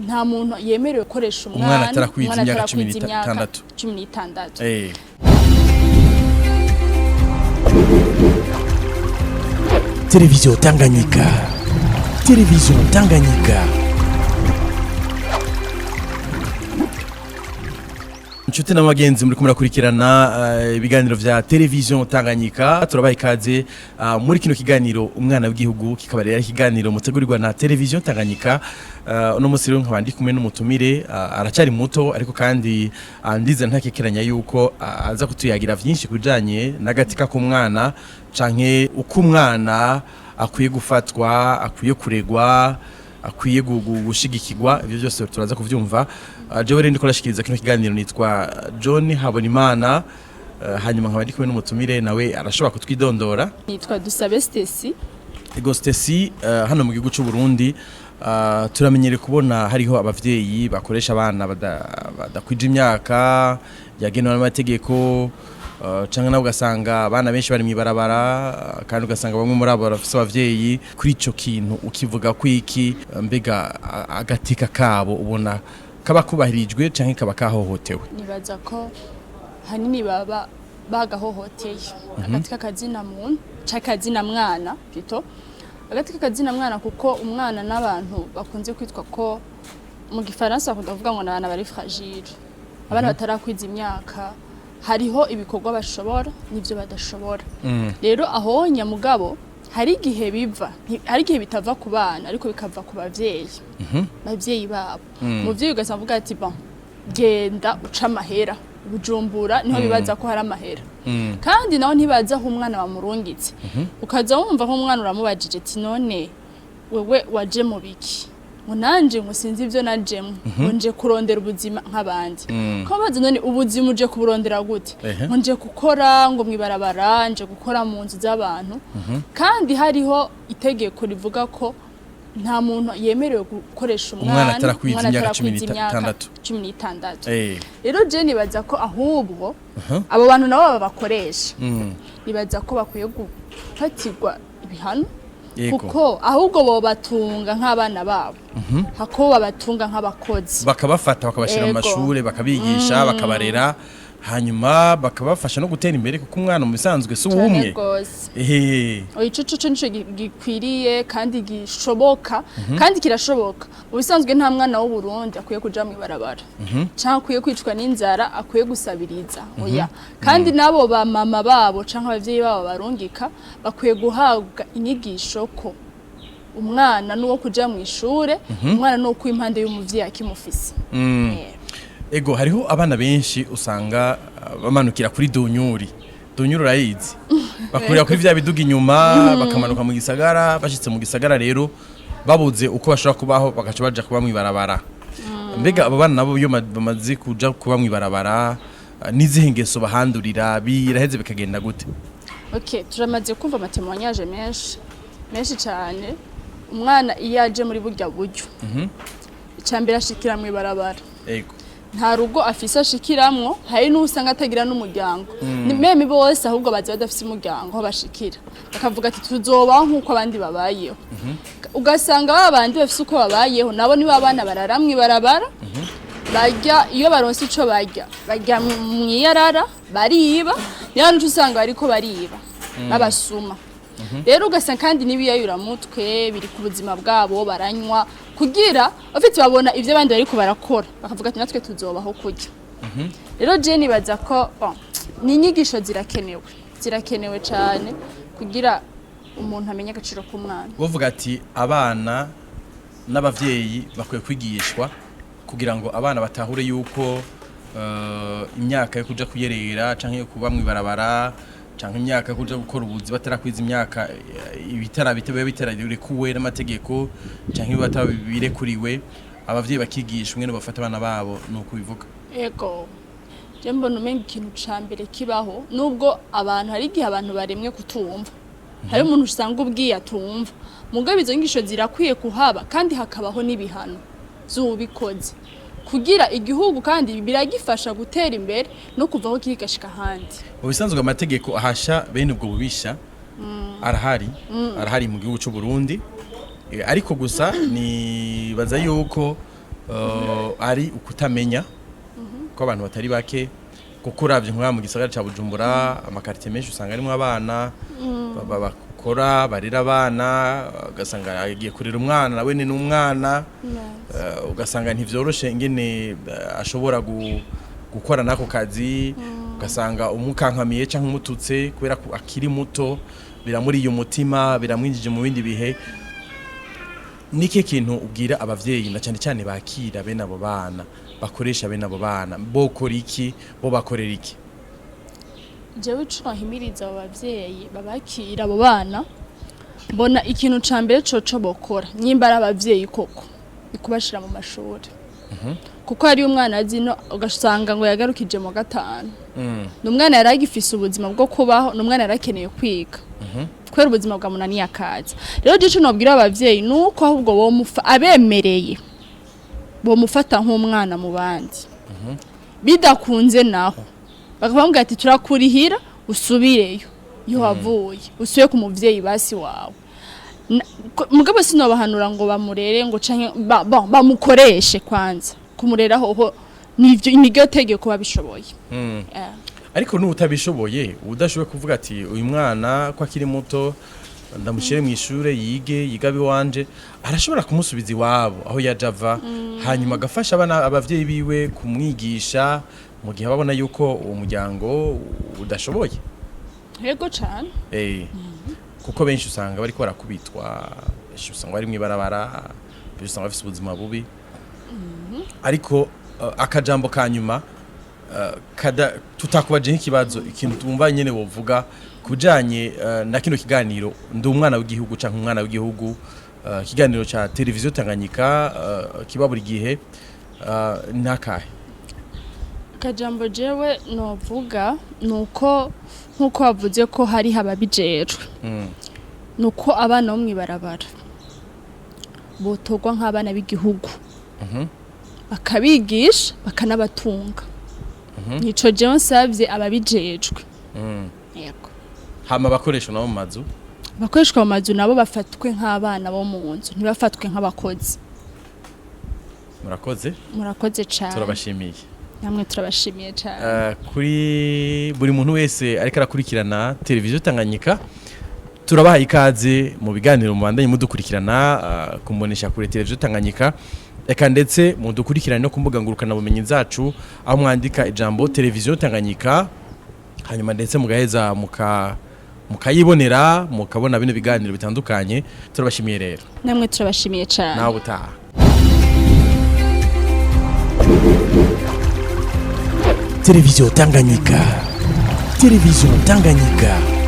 nta muntu yemerewe gukoresha umwana atarakwiza imyaka 16 Television Tanganyika. Television Tanganyika. Nshuti n'abagenzi muri kumurakurikirana ibiganiro vya Television Tanganyika turabaye ikaze muri kino kiganiro umwana w'igihugu kikabarera ikiganiro mutegurirwa na Television Tanganyika no musiri nkabandi kumwe n'umutumire aracari muto ariko kandi ndize ntakekeranya yuko aza kutuyagira vyinshi kujanye n'agatika k'umwana canke uko umwana akwiye gufatwa akwiye kuregwa akwiye gushigikirwa ivyo byose turaza kuvyumva jewe rero ndiko rashikiriza kino kiganiro nitwa John Habonimana hanyuma nkabandi kumwe n'umutumire nawe arashobora kutwidondora nitwa Dusabe Stacy Ego Stacy hano mu gihugu cy'u Burundi turamenyere kubona hariho abavyeyi bakoresha abana badakwije imyaka yagenwa n'amategeko canke nawe ugasanga abana benshi bari mwibarabara kandi ugasanga bamwe muri abo barafise abavyeyi kuri ico kintu ukivuga kwiki mbega agatika kabo ubona kaba kubahirijwe canke kaba kahohotewe nibaza ko hanini baba bagahohoteye agatika kazina muntu cakazina mwana pito agatika kazina mwana kuko umwana n'abantu bakunze kwitwa ko mu gifaransa kudavuga ngo n'abana bari fragile abana batarakwiza imyaka hariho ibikorwa bashobora n'ivyo badashobora rero aho nyamugabo hari igihe biva hari igihe bitava ku bana ariko bikava ku bavyeyi bavyeyi babo muvyeyi ugasanga avuga ati bon genda uca amahera Bujumbura niho bibaza ko hari amahera kandi naho ntibaza aho umwana bamurungitse ukaza wumva ko umwana uramubajije ati none wewe waje mu biki ngo nanje ngo sinzi ivyo najemo nje kurondera ubuzima nk'abandi ko bazi none ubuzima uje kuburondera gute ngo nje gukora ngo mwibarabara nje gukora mu nzu z'abantu kandi hariho itegeko rivuga ko nta muntu yemerewe gukoresha umwana atarakwiza imyaka 16 rero je nibaza ko ahubwo abo bantu nabo babakoresha nibaza ko bakwiye gufatirwa ibihano kuko ahubwo bo batunga nk'abana babo hako babatunga nk'abakozi bakabafata bakabashira mu mashure bakabigisha bakabarera hanyuma bakabafasha no gutera imbere kuko umwana mu bisanzwe si umwe ico nico gikwiriye kandi gishoboka kandi kirashoboka mu bisanzwe nta mwana wo Burundi akwiye kuja mu ibarabara canke akwiye kwicwa n'inzara akwiye gusabiriza oya kandi nabo ba mama babo canke abavyeyi babo barungika bakwiye guhabwa inyigisho ko umwana nuwo kuja mu ishure umwana nuwo kwimpande y'umuvyeyi akimufise Ego hariho abana benshi usanga bamanukira kuri Dunyuri urayizi bakurira kuri vya biduga inyuma bakamanuka mu gisagara bashitse mu gisagara rero babuze uko bashobora kubaho bagaca baja kuba mwibarabara mbega abo bana nabo iyo bamaze kuja kuba mwibarabara nizihe ngeso bahandurira biraheze bikagenda gute turamaze kumva amatemonyage menshi cyane umwana iyo aje muri burya buryo icambere ashikira mwibarabara nta rugo afise ashikiramwo hari n'usanga atagira n'umuryango meme bose ahubwo bazi badafise umuryango aho bashikira bakavuga ati tuzobaho nk'uko abandi babayeho ugasanga babandi bafise uko babayeho nabo niba abana bararamwe barabara barya iyo baronse ico barya mwiyarara bariba niyo n'uco usanga bariko bariba babasuma rero ugasanga kandi n'ibiyayura mutwe biri ku buzima bwabo baranywa kugira bafite babona ivyo abandi bariko barakora bakavuga ati natwe tuzobaho kurya rero je nibaza ko ni inyigisho zirakenewe cyane kugira umuntu amenye agaciro k'umwana uvuga ati abana n'abavyeyi bakwiye kwigishwa kugira ngo abana batahure yuko imyaka yo kuja kuyerera canke yo kuba mwibarabara canke imyaka yo kuja gukora ubuzi batarakwiza imyaka bitarabirekuwe n'amategeko canke batabirekuriwe abavyeyi bakigishwa ngene bafata abana babo nuko bivuga yego je mbona umenga ikintu cambere kibaho nubwo abantu hari igihe abantu baremwe kutumva hari umuntu usanga ubwiye atumva mugabe izo ngisho zirakwiye kuhaba kandi hakabaho n'ibihano zubikoze kugira igihugu kandi biragifasha gutera imbere no kuvaho kirigashika handi ubisanzwe amategeko ahasha bene ubwo bubisha arahari mu gihugu cy'u Burundi ariko gusa ni baza yuko ari ukutamenya ko abantu batari bake kuko uravye nk'aba mu gisagara ca Bujumbura amakartie menshi usanga arimo abana bakora barira abana ugasanga agiye kurira umwana nawe ni n'umwana ugasanga ntivyoroshe ingene ashobora gukora nako kazi ugasanga umukankamiye canke umututse kubera ko akiri muto biramuriye umutima biramwinjije mu bindi bihe. Niki kintu ubwira abavyeyi na cyane cyane bakira bene abo bana bakoresha bene abo bana bokora iki bo bakorera iki? Jewe ico himiriza abo bavyeyi babakira abo bana mbona ikintu ca mbere coco bokora nyimba ari abavyeyi koko ikubashira mu mashuri kuko hari umwana azino ugasanga ngo yagarukije mu gatanu n'umwana yaragifise ubuzima bwo kubaho n'umwana yarakeneye kwiga kwera ubuzima bwa munani yakaza. Rero gico nobwira abavyeyi nuko ahubwo bo abemereye bo mufata nk'umwana mu bandi bidakunze naho bakabambwira ati turakurihira usubireyo iyo wavuye usuye ku muvyeyi basi wawe mugabo sinobahanura ngo bamurere ngo canke bamukoreshe kwanza kumurera hoho nivyo tegeko babishoboye. Ariko n'utabishoboye udashoboye kuvuga ati uyu mwana ko akiri muto ndamushire mu ishure yiga biwanje arashobora kumusubiza iwabo aho yajava hanyuma agafasha abavyeyi biwe kumwigisha mu gihe babona yuko uwo muryango udashoboye. Yego cyane kuko benshi usanga bariko barakubitwa benshi usanga bari mwibarabara benshi usanga bafise ubuzima bubi ariko akajambo kanyuma tutakubaje nk'ikibazo ikintu tumva nyene wovuga kujanye na kino kiganiro ndi umwana w'igihugu canke umwana w'igihugu kiganiro ca televiziyo Tanganyika kiba buri gihe nakahe kajambo jewe novuga nuko nkuko bavuze ko hari hababijejwe nuko abana bo mwibarabara botogwa nk'abana b'igihugu bakabigisha bakanabatunga nico jewe nsavye ababijejwe. Yego hama bakoresha nabo mu mazu bakoreshwa mu mazu nabo bafatwe nk'abana bo mu nzu ntibafatwe nk'abakozi. Murakoze cyane turabashimiye namwe turabashimiye cyane. Kuri buri muntu wese ariko arakurikirana televiziyo Tanganyika turabaha ikaze mu biganiro mu bandanye mudukurikirana kumbonesha kuri televiziyo Tanganyika eka ndetse mudukurikirana no kumbuga ngurukana bumenyi zacu aho mwandika ijambo televiziyo Tanganyika hanyuma ndetse mugaheza mukayibonera mukabona bino biganiro bitandukanye. Turabashimiye rero namwe turabashimiye cyane nawe utaha. Télévision Tanganyika. Télévision Tanganyika.